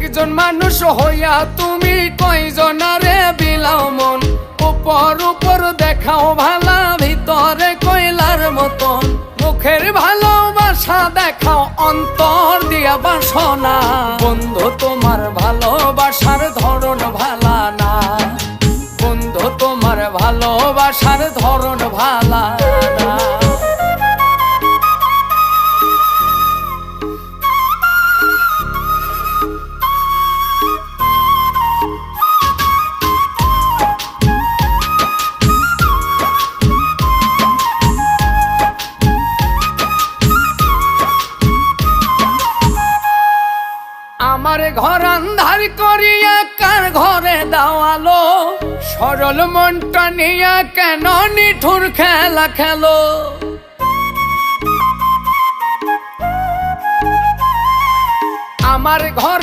একজন মানুষ হইয়া তুমি কয়জনারে বিলাও মন, উপর উপর দেখাও ভালা, ভিতরে কয়লার মতন। মুখের ভালোবাসা দেখাও, অন্তর দিয়া বাসনা। বন্ধু তোমার ভালোবাসার ধরন ভালা না, বন্ধু তোমার ভালোবাসার ধরন ভালা না। আমার ঘর আন্ধার করিয়া কার ঘরে দাওয়ালো, সরল মনটা নিয়া কেন নিঠুর খেলা খেলো। আমার ঘর